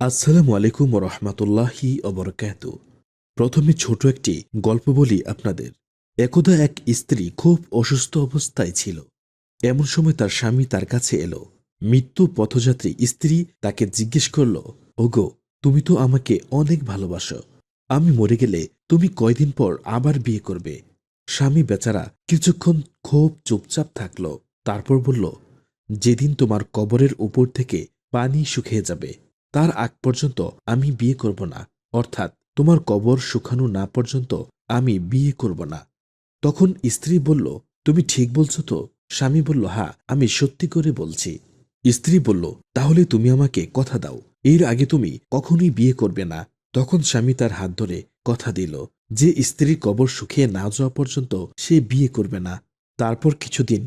আসসালামু আলাইকুম রহমতুল্লাহি অবরকাত। প্রথমে ছোট একটি গল্প বলি আপনাদের। একদা এক স্ত্রী খুব অসুস্থ অবস্থায় ছিল। এমন সময় তার স্বামী তার কাছে এলো। মৃত্যু পথযাত্রী স্ত্রী তাকে জিজ্ঞেস করল, ওগো, তুমি তো আমাকে অনেক ভালোবাসো। আমি মরে গেলে তুমি কয়দিন পর আবার বিয়ে করবে? স্বামী বেচারা কিছুক্ষণ খুব চুপচাপ থাকল। তারপর বলল, যেদিন তোমার কবরের উপর থেকে পানি শুকিয়ে যাবে তার আগ পর্যন্ত আমি বিয়ে করব না। অর্থাৎ তোমার কবর শুকানো না পর্যন্ত আমি বিয়ে করব না। তখন স্ত্রী বলল, তুমি ঠিক বলছো তো? স্বামী বলল, হ্যাঁ, আমি সত্যি করে বলছি। স্ত্রী বলল, তাহলে তুমি আমাকে কথা দাও, এর আগে তুমি কখনোই বিয়ে করবে না। তখন স্বামী তার হাত ধরে কথা দিল যে স্ত্রীর কবর শুকিয়ে না যাওয়া পর্যন্ত সে বিয়ে করবে না। তারপর কিছুদিন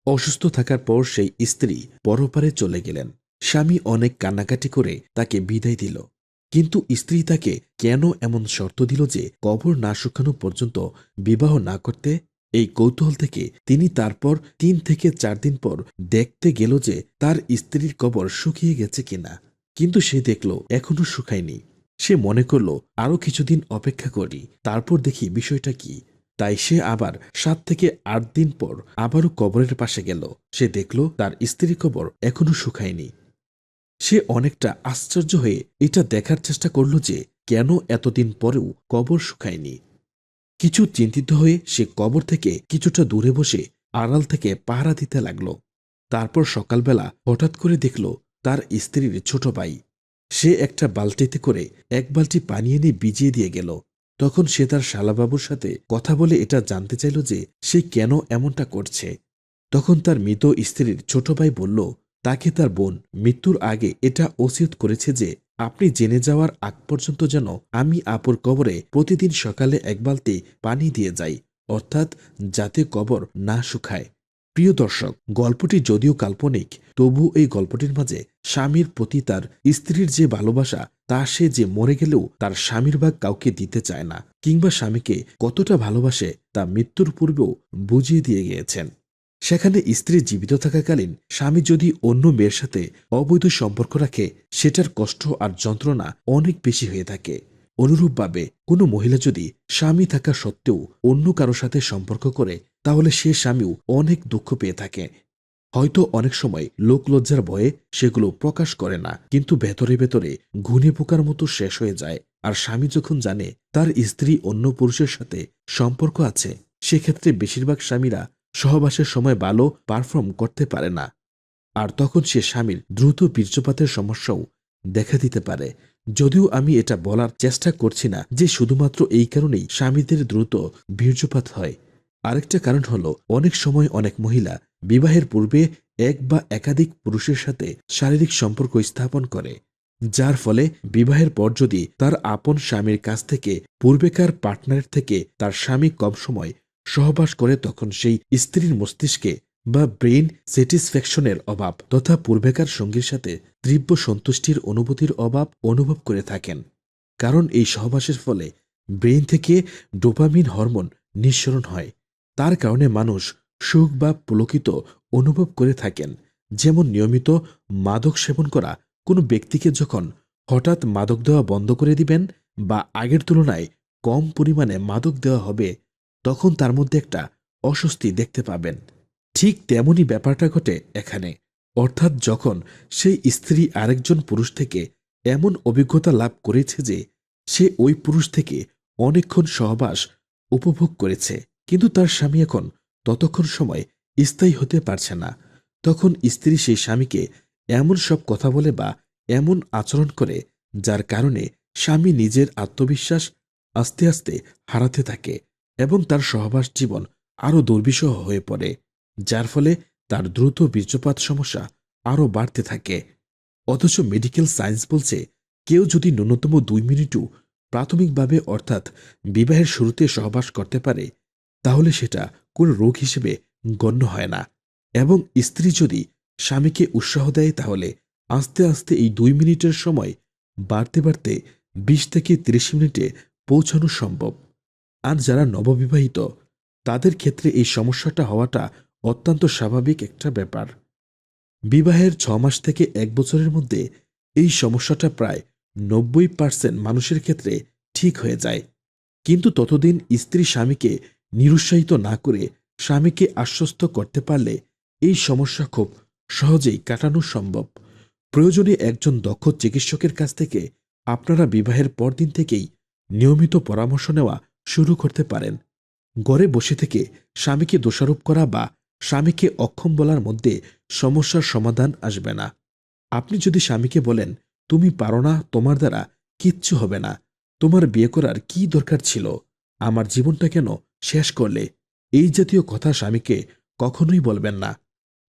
অসুস্থ থাকার পর সেই স্ত্রী পরপারে চলে গেলেন। স্বামী অনেক কান্নাকাটি করে তাকে বিদায় দিল। কিন্তু স্ত্রী তাকে কেন এমন শর্ত দিল যে কবর না শুকানো পর্যন্ত বিবাহ না করতে? এই কৌতূহল থেকে তিনি তারপর 3 থেকে 4 দিন পর দেখতে গেল যে তার স্ত্রীর কবর শুকিয়ে গেছে কিনা। কিন্তু সে দেখল এখনো শুকায়নি। সে মনে করল আরো কিছুদিন অপেক্ষা করি, তারপর দেখি বিষয়টা কি। তাই সে আবার 7 থেকে 8 দিন পর আবারও কবরের পাশে গেল। সে দেখল তার স্ত্রীর কবর এখনো শুকায়নি। সে অনেকটা আশ্চর্য হয়ে এটা দেখার চেষ্টা করল যে কেন এতদিন পরেও কবর শুকায়নি। কিছু চিন্তিত হয়ে সে কবর থেকে কিছুটা দূরে বসে আড়াল থেকে পাহারা দিতে লাগল। তারপর সকালবেলা হঠাৎ করে দেখল তার স্ত্রীর ছোট ভাই। সে একটা বালতিতে করে 1 বালতি পানি এনে ভিজিয়ে দিয়ে গেল। তখন সে তার শালাবাবুর সাথে কথা বলে এটা জানতে চাইল যে সে কেন এমনটা করছে। তখন তার মৃত স্ত্রীর ছোট ভাই বলল, তাকে তার বোন মৃত্যুর আগে এটা ওসিয়ত করেছে যে আপনি জেনে যাওয়ার আগ পর্যন্ত যেন আমি আপুর কবরে প্রতিদিন সকালে 1 বালতি পানি দিয়ে যাই, অর্থাৎ যাতে কবর না শুকায়। প্রিয় দর্শক, গল্পটি যদিও কাল্পনিক, তবু এই গল্পটির মাঝে স্বামীর প্রতি তার স্ত্রীর যে ভালোবাসা তা সে যে মরে গেলেও তার স্বামীর ভাগ কাউকে দিতে চায় না, কিংবা স্বামীকে কতটা ভালোবাসে তা মৃত্যুর পূর্বেও বুঝিয়ে দিয়ে গিয়েছেন। সেখানে স্ত্রী জীবিত থাকাকালীন স্বামী যদি অন্য মেয়ের সাথে অবৈধ সম্পর্ক রাখে, সেটার কষ্ট আর যন্ত্রণা অনেক বেশি হয়ে থাকে। অনুরূপভাবে কোনো মহিলা যদি স্বামী থাকা সত্ত্বেও অন্য কারো সাথে সম্পর্ক করে, তাহলে সে স্বামীও অনেক দুঃখ পেয়ে থাকে। হয়তো অনেক সময় লোকলজ্জার ভয়ে সেগুলো প্রকাশ করে না, কিন্তু ভেতরে ভেতরে ঘুনে পোকার মতো শেষ হয়ে যায়। আর স্বামী যখন জানে তার স্ত্রী অন্য পুরুষের সাথে সম্পর্ক আছে, সেক্ষেত্রে বেশিরভাগ স্বামীরা সহবাসের সময় ভালো পারফর্ম করতে পারে না। আর তখন সে স্বামীর দ্রুত বীর্যপাতের সমস্যাও দেখা দিতে পারে। যদিও আমি এটা বলার চেষ্টা করছি না যে শুধুমাত্র এই কারণেই স্বামীদের দ্রুত বীর্যপাত হয়। আরেকটা কারণ হলো, অনেক সময় অনেক মহিলা বিবাহের পূর্বে এক বা একাধিক পুরুষের সাথে শারীরিক সম্পর্ক স্থাপন করে, যার ফলে বিবাহের পর যদি তার আপন স্বামীর কাছ থেকে পূর্বেকার পার্টনারের থেকে তার স্বামী কম সময় সহবাস করে, তখন সেই স্ত্রীর মস্তিষ্কে বা ব্রেইন স্যাটিসফ্যাকশনের অভাব তথা পূর্বেকার সঙ্গীর সাথে তীব্র সন্তুষ্টির অনুভূতির অভাব অনুভব করে থাকেন। কারণ এই সহবাসের ফলে ব্রেইন থেকে ডোপামিন হরমোন নিঃসরণ হয়। তার কারণে মানুষ সুখ বা পুলকিত অনুভব করে থাকেন। যেমন নিয়মিত মাদক সেবন করা কোনো ব্যক্তিকে যখন হঠাৎ মাদক দেওয়া বন্ধ করে দিবেন বা আগের তুলনায় কম পরিমাণে মাদক দেওয়া হবে, তখন তার মধ্যে একটা অস্বস্তি দেখতে পাবেন। ঠিক তেমনই ব্যাপারটা ঘটে এখানে। অর্থাৎ যখন সেই স্ত্রী আরেকজন পুরুষ থেকে এমন অভিজ্ঞতা লাভ করেছে যে সে ওই পুরুষ থেকে অনেকক্ষণ সহবাস উপভোগ করেছে, কিন্তু তার স্বামী এখন ততক্ষণ সময় স্থায়ী হতে পারছে না, তখন স্ত্রী সেই স্বামীকে এমন সব কথা বলে বা এমন আচরণ করে যার কারণে স্বামী নিজের আত্মবিশ্বাস আস্তে আস্তে হারাতে থাকে এবং তার সহবাস জীবন আরও দুর্বিষহ হয়ে পড়ে, যার ফলে তার দ্রুত বীর্যপাত সমস্যা আরও বাড়তে থাকে। অথচ মেডিকেল সায়েন্স বলছে, কেউ যদি ন্যূনতম 2 মিনিটও প্রাথমিকভাবে অর্থাৎ বিবাহের শুরুতে সহবাস করতে পারে, তাহলে সেটা কোনো রোগ হিসেবে গণ্য হয় না। এবং স্ত্রী যদি স্বামীকে উৎসাহ দেয়, তাহলে আস্তে আস্তে এই 2 মিনিটের সময় বাড়তে বাড়তে 20 থেকে 30 মিনিটে পৌঁছানো সম্ভব। আর যারা নববিবাহিত, তাদের ক্ষেত্রে এই সমস্যাটা হওয়াটা অত্যন্ত স্বাভাবিক একটা ব্যাপার। বিবাহের 6 মাস থেকে 1 বছরের মধ্যে এই সমস্যাটা প্রায় 90% মানুষের ক্ষেত্রে ঠিক হয়ে যায়। কিন্তু ততদিন স্ত্রী স্বামীকে নিরুৎসাহিত না করে স্বামীকে আশ্বস্ত করতে পারলে এই সমস্যা খুব সহজেই কাটানো সম্ভব। প্রয়োজনে একজন দক্ষ চিকিৎসকের কাছ থেকে আপনারা বিবাহের পরদিন থেকেই নিয়মিত পরামর্শ নেওয়া শুরু করতে পারেন। ঘরে বসে থেকে স্বামীকে দোষারোপ করা বা স্বামীকে অক্ষম বলার মধ্যে সমস্যার সমাধান আসবে না। আপনি যদি স্বামীকে বলেন, তুমি পারো না, তোমার দ্বারা কিচ্ছু হবে না, তোমার বিয়ে করার কি দরকার ছিল, আমার জীবনটা কেন শেষ করলে, এই জাতীয় কথা স্বামীকে কখনোই বলবেন না।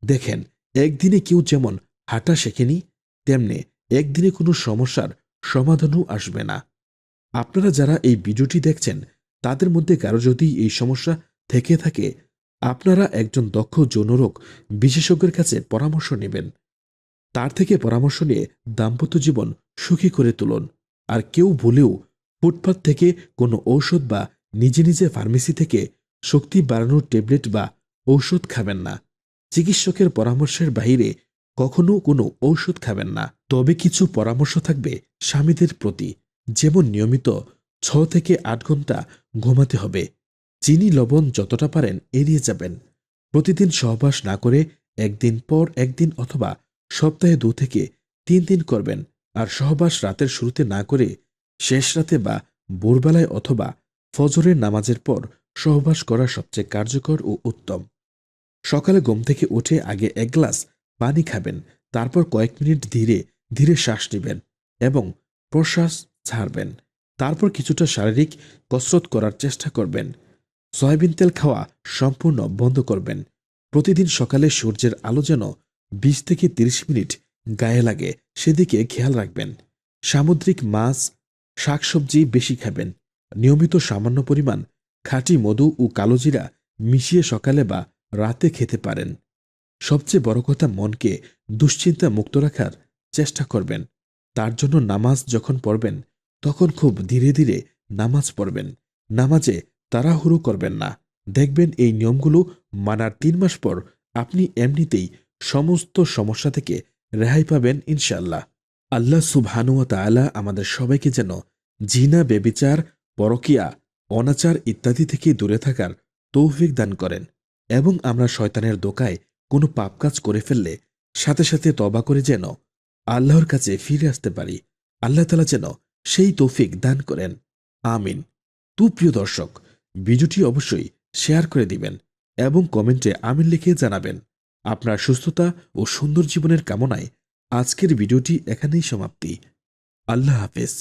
দেখেন, একদিনে কেউ যেমন হাঁটা শেখেনি, তেমনি একদিনে কোনো সমস্যার সমাধানও আসবে না। আপনারা যারা এই ভিডিওটি দেখছেন তাদের মধ্যে কারো যদি এই সমস্যা থেকে থাকে, আপনারা একজন দক্ষ যৌনরোগ বিশেষজ্ঞের কাছে পরামর্শ নেবেন। তার থেকে পরামর্শ নিয়ে দাম্পত্য জীবন সুখী করে তুলুন। আর কেউ ভুলেও ফুটপাত থেকে কোনো ঔষধ বা নিজে নিজে ফার্মেসি থেকে শক্তি বাড়ানোর ট্যাবলেট বা ঔষধ খাবেন না। চিকিৎসকের পরামর্শের বাইরে কখনো কোনো ঔষধ খাবেন না। তবে কিছু পরামর্শ থাকবে স্বামীদের প্রতি, যেমন নিয়মিত 6 থেকে 8 ঘন্টা ঘুমাতে হবে। চিনি লবণ যতটা পারেন এড়িয়ে যাবেন। প্রতিদিন সহবাস না করে একদিন পর একদিন অথবা সপ্তাহে 2 থেকে 3 দিন করবেন। আর সহবাস রাতের শুরুতে না করে শেষ রাতে বা ভোরবেলায় অথবা ফজরের নামাজের পর সহবাস করা সবচেয়ে কার্যকর ও উত্তম। সকালে ঘুম থেকে উঠে আগে 1 গ্লাস পানি খাবেন, তারপর কয়েক মিনিট ধীরে ধীরে শ্বাস নেবেন এবং প্রশ্বাস ছাড়বেন। তারপর কিছুটা শারীরিক কসরত করার চেষ্টা করবেন। সয়াবিন তেল খাওয়া সম্পূর্ণ বন্ধ করবেন। প্রতিদিন সকালে সূর্যের আলো যেন 20 থেকে 30 মিনিট গায়ে লাগে সেদিকে খেয়াল রাখবেন। সামুদ্রিক মাছ, শাকসবজি বেশি খাবেন। নিয়মিত সামান্য পরিমাণ খাঁটি মধু ও কালোজিরা মিশিয়ে সকালে বা রাতে খেতে পারেন। সবচেয়ে বড় কথা, মনকে দুশ্চিন্তা মুক্ত রাখার চেষ্টা করবেন। তার জন্য নামাজ যখন পড়বেন তখন খুব ধীরে ধীরে নামাজ পড়বেন। নামাজে তাড়াহুড়ো করবেন না। দেখবেন এই নিয়মগুলো মানার 3 মাস পর আপনি এমনিতেই সমস্ত সমস্যা থেকে রেহাই পাবেন ইনশাআল্লাহ। আল্লাহ সুবহানাহু ওয়া তাআলা আমাদের সবাইকে যেন জিনা, বেবিচার, পরকিয়া, অনাচার ইত্যাদি থেকে দূরে থাকার তৌফিক দান করেন এবং আমরা শয়তানের দোকায় কোনো পাপ কাজ করে ফেললে সাথে সাথে তওবা করে যেন আল্লাহর কাছে ফিরে আসতে পারি। আল্লাহ তাআলা যেন সেই তৌফিক দান করেন। আমিন। তো প্রিয় দর্শক, ভিডিওটি অবশ্যই শেয়ার করে দিবেন এবং কমেন্টে আমিন লিখে জানাবেন। আপনার সুস্থতা ও সুন্দর জীবনের কামনায় আজকের ভিডিওটি এখানেই সমাপ্তি। আল্লাহ হাফেজ।